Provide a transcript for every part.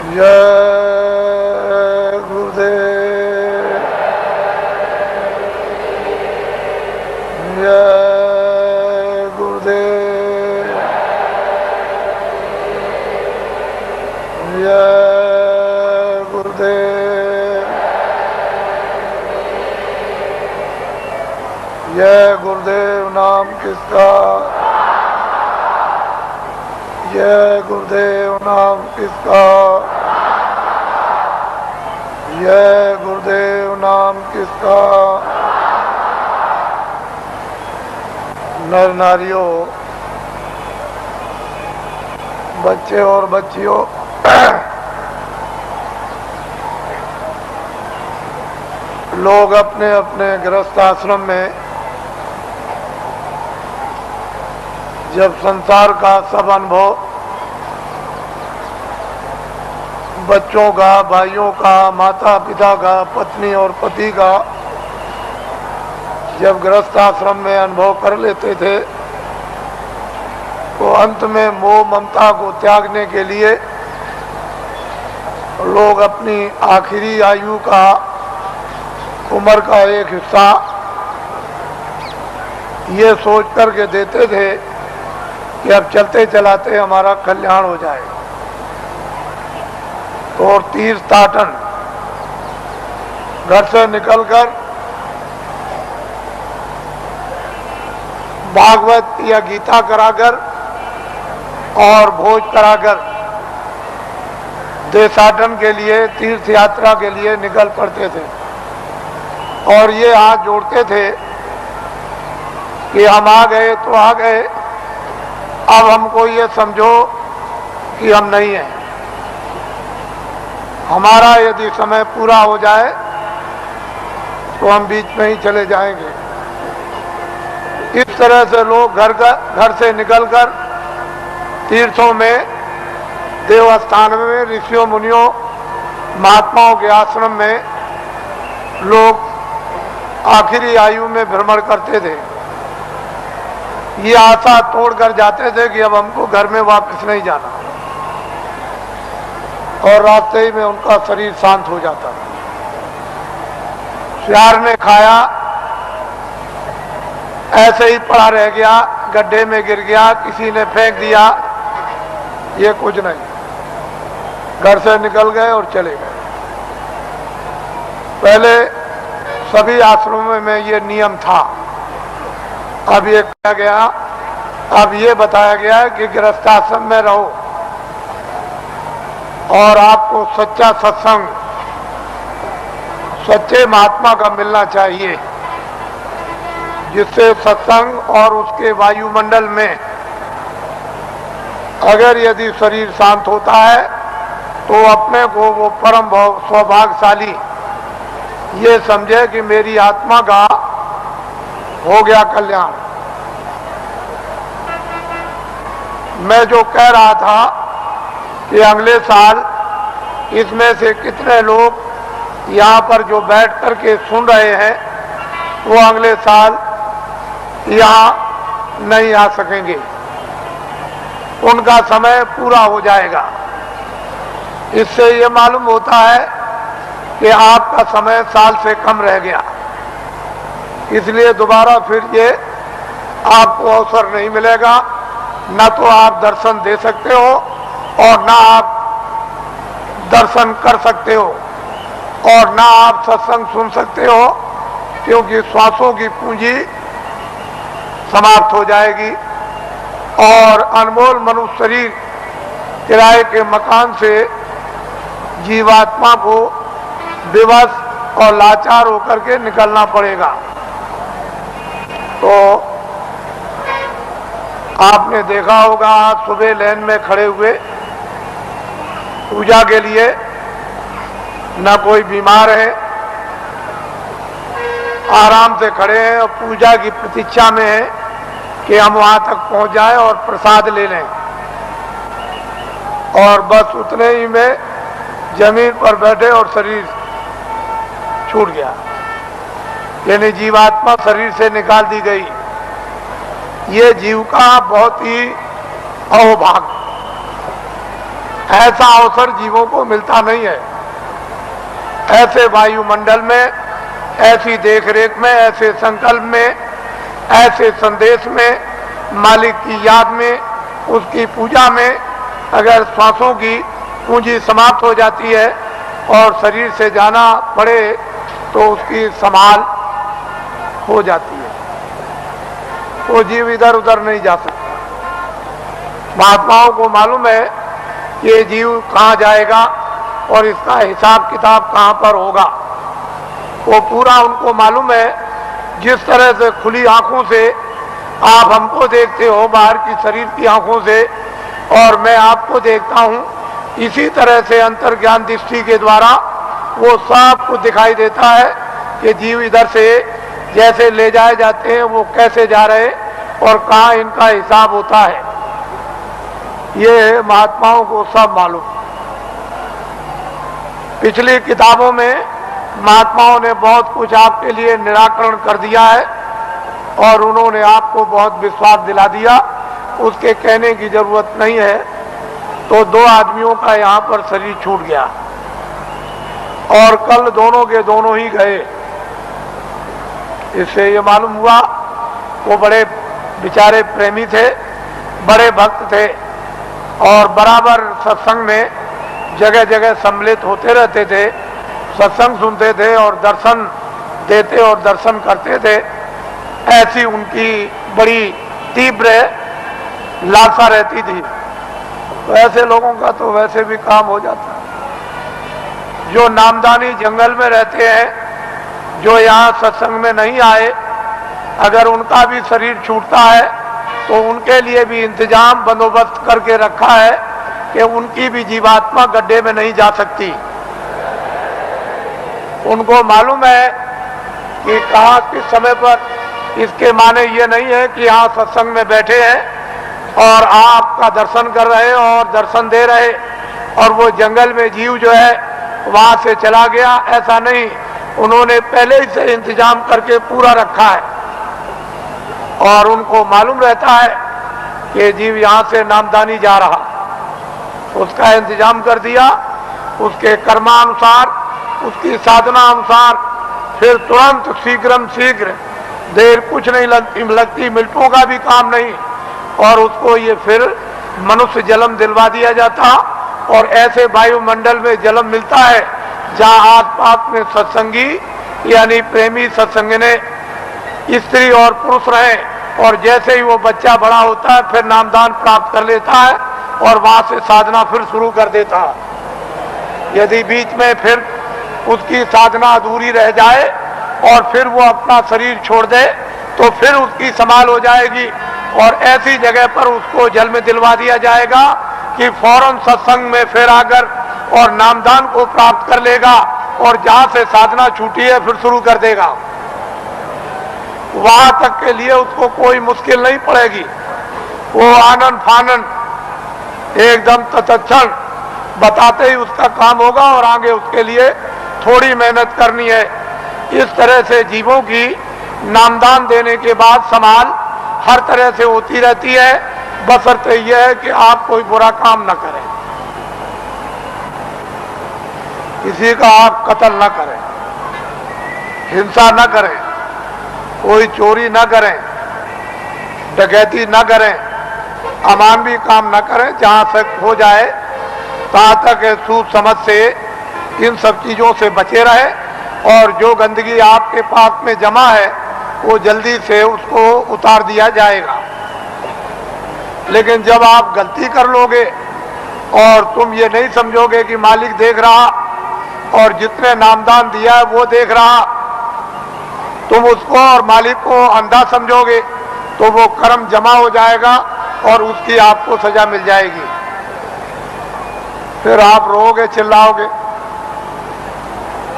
जय गुरुदेव, जय गुरुदेव, जय गुरुदेव, जय गुरुदेव नाम किसका, जय गुरुदेव नाम किसका, जय गुरुदेव नाम किसका। नर नारियों, बच्चे और बच्चियों, लोग अपने अपने गृहस्थ आश्रम में जब संसार का सब अनुभव बच्चों का, भाइयों का, माता पिता का, पत्नी और पति का जब गृहस्थ आश्रम में अनुभव कर लेते थे तो अंत में मोह ममता को त्यागने के लिए लोग अपनी आखिरी आयु का, उम्र का एक हिस्सा ये सोच करके देते थे कि अब चलते चलाते हमारा कल्याण हो जाए। और तीर्थाटन घर से निकलकर भागवत या गीता कराकर और भोज कराकर देशाटन के लिए, तीर्थ यात्रा के लिए निकल पड़ते थे और ये हाथ जोड़ते थे कि हम आ गए तो आ गए, अब हमको ये समझो कि हम नहीं हैं। हमारा यदि समय पूरा हो जाए तो हम बीच में ही चले जाएंगे। इस तरह से लोग घर से निकलकर तीर्थों में, देवस्थान में, ऋषियों मुनियों महात्माओं के आश्रम में लोग आखिरी आयु में भ्रमण करते थे। ये आशा तोड़कर जाते थे कि अब हमको घर में वापस नहीं जाना, और रास्ते ही में उनका शरीर शांत हो जाता। सियार ने खाया, ऐसे ही पड़ा रह गया, गड्ढे में गिर गया, किसी ने फेंक दिया, ये कुछ नहीं। घर से निकल गए और चले गए। पहले सभी आश्रमों में ये नियम था, अब ये कहा गया, अब ये बताया गया है कि गृहस्थाश्रम में रहो और आपको सच्चा सत्संग, सच्चे महात्मा का मिलना चाहिए, जिससे सत्संग और उसके वायुमंडल में अगर यदि शरीर शांत होता है तो अपने को वो परम सौभाग्यशाली ये समझे कि मेरी आत्मा का हो गया कल्याण। मैं जो कह रहा था कि अगले साल इसमें से कितने लोग यहाँ पर जो बैठ करके सुन रहे हैं वो अगले साल यहाँ नहीं आ सकेंगे, उनका समय पूरा हो जाएगा। इससे ये मालूम होता है कि आपका समय साल से कम रह गया, इसलिए दोबारा फिर ये आपको अवसर नहीं मिलेगा। न तो आप दर्शन दे सकते हो और ना आप दर्शन कर सकते हो और ना आप सत्संग सुन सकते हो, क्योंकि श्वासों की पूंजी समाप्त हो जाएगी और अनमोल मनुष्य शरीर किराए के मकान से जीवात्मा को विवश और लाचार होकर के निकलना पड़ेगा। तो आपने देखा होगा, आज सुबह लाइन में खड़े हुए पूजा के लिए, न कोई बीमार है, आराम से खड़े हैं और पूजा की प्रतीक्षा में है कि हम वहां तक पहुंच जाएं और प्रसाद ले लें, और बस उतने ही में जमीन पर बैठे और शरीर छूट गया, यानी जीवात्मा शरीर से निकाल दी गई। ये जीव का बहुत ही अहोभाग्य। ऐसा अवसर जीवों को मिलता नहीं है। ऐसे वायुमंडल में, ऐसी देखरेख में, ऐसे संकल्प में, ऐसे संदेश में, मालिक की याद में, उसकी पूजा में अगर श्वासों की पूंजी समाप्त हो जाती है और शरीर से जाना पड़े तो उसकी संभाल हो जाती है। वो जीव इधर उधर नहीं जा सकता। महात्माओं को मालूम है कि ये जीव कहाँ जाएगा और इसका हिसाब किताब कहाँ पर होगा। वो पूरा उनको मालूम है। जिस तरह से खुली आंखों से आप हमको देखते हो बाहर की शरीर की आंखों से, और मैं आपको देखता हूँ, इसी तरह से अंतर्ज्ञान दृष्टि के द्वारा वो सब कुछ दिखाई देता है कि जीव इधर से जैसे ले जाए जाते हैं वो कैसे जा रहे और कहाँ इनका हिसाब होता है। ये महात्माओं को सब मालूम। पिछली किताबों में महात्माओं ने बहुत कुछ आपके लिए निराकरण कर दिया है और उन्होंने आपको बहुत विश्वास दिला दिया। उसके कहने की जरूरत नहीं है। तो 2 आदमियों का यहाँ पर शरीर छूट गया और कल दोनों के दोनों ही गए। इससे ये मालूम हुआ वो बड़े बेचारे प्रेमी थे, बड़े भक्त थे और बराबर सत्संग में जगह जगह सम्मिलित होते रहते थे, सत्संग सुनते थे और दर्शन देते और दर्शन करते थे। ऐसी उनकी बड़ी तीव्र लालसा रहती थी। तो ऐसे लोगों का तो वैसे भी काम हो जाता है। जो नामदानी जंगल में रहते हैं, जो यहाँ सत्संग में नहीं आए, अगर उनका भी शरीर छूटता है तो उनके लिए भी इंतजाम बंदोबस्त करके रखा है कि उनकी भी जीवात्मा गड्ढे में नहीं जा सकती। उनको मालूम है कि कहाँ किस समय पर। इसके माने ये नहीं है कि यहाँ सत्संग में बैठे हैं और आपका दर्शन कर रहे और दर्शन दे रहे और वो जंगल में जीव जो है वहां से चला गया, ऐसा नहीं। उन्होंने पहले ही से इंतजाम करके पूरा रखा है और उनको मालूम रहता है कि जीव यहाँ से नामदानी जा रहा, उसका इंतजाम कर दिया। उसके कर्मानुसार, उसकी साधना अनुसार फिर तुरंत शीघ्र देर कुछ नहीं लगती, मिनटों का भी काम नहीं, और उसको ये फिर मनुष्य जन्म दिलवा दिया जाता। और ऐसे वायुमंडल में जन्म मिलता है जहाँ आसपास में सत्संगी यानी प्रेमी सत्संगने स्त्री और पुरुष रहे, और जैसे ही वो बच्चा बड़ा होता है फिर नामदान प्राप्त कर लेता है और वहां से साधना फिर शुरू कर देता है। यदि बीच में फिर उसकी साधना अधूरी रह जाए और फिर वो अपना शरीर छोड़ दे तो फिर उसकी संभाल हो जाएगी और ऐसी जगह पर उसको जल में दिलवा दिया जाएगा कि फौरन सत्संग में फिर आकर और नामदान को प्राप्त कर लेगा और जहां से साधना छूटी है फिर शुरू कर देगा। वहां तक के लिए उसको कोई मुश्किल नहीं पड़ेगी। वो आनंद फानन एकदम तत्क्षण बताते ही उसका काम होगा और आगे उसके लिए थोड़ी मेहनत करनी है। इस तरह से जीवों की नामदान देने के बाद संभाल हर तरह से होती रहती है, बशर्ते यह है कि आप कोई बुरा काम न करें, किसी का आप कत्ल न करें, हिंसा न करें, कोई चोरी न करें, डकैती न करें, अमानवीय काम न करें। जहां तक हो जाए तहां तक सूझ समझ से इन सब चीजों से बचे रहे और जो गंदगी आपके पास में जमा है वो जल्दी से उसको उतार दिया जाएगा। लेकिन जब आप गलती कर लोगे और तुम ये नहीं समझोगे कि मालिक देख रहा और जितने नामदान दिया है वो देख रहा, तुम उसको और मालिक को अंधा समझोगे तो वो कर्म जमा हो जाएगा और उसकी आपको सजा मिल जाएगी। फिर आप रोओगे, चिल्लाओगे।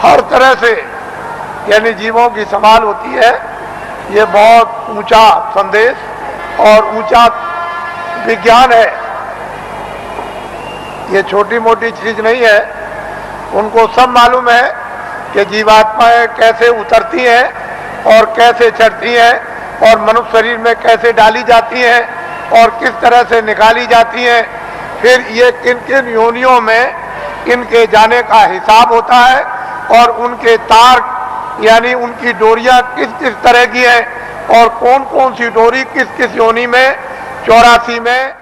हर तरह से यानी जीवों की संभाल होती है। ये बहुत ऊंचा संदेश और ऊंचा विज्ञान है। ये छोटी मोटी चीज नहीं है। उनको सब मालूम है कि जीवात्माएं कैसे उतरती हैं और कैसे चढ़ती हैं और मनुष्य शरीर में कैसे डाली जाती हैं और किस तरह से निकाली जाती हैं फिर ये किन किन योनियों में इनके जाने का हिसाब होता है और उनके तार यानी उनकी डोरियां किस किस तरह की है और कौन कौन सी डोरी किस किस योनि में 84 में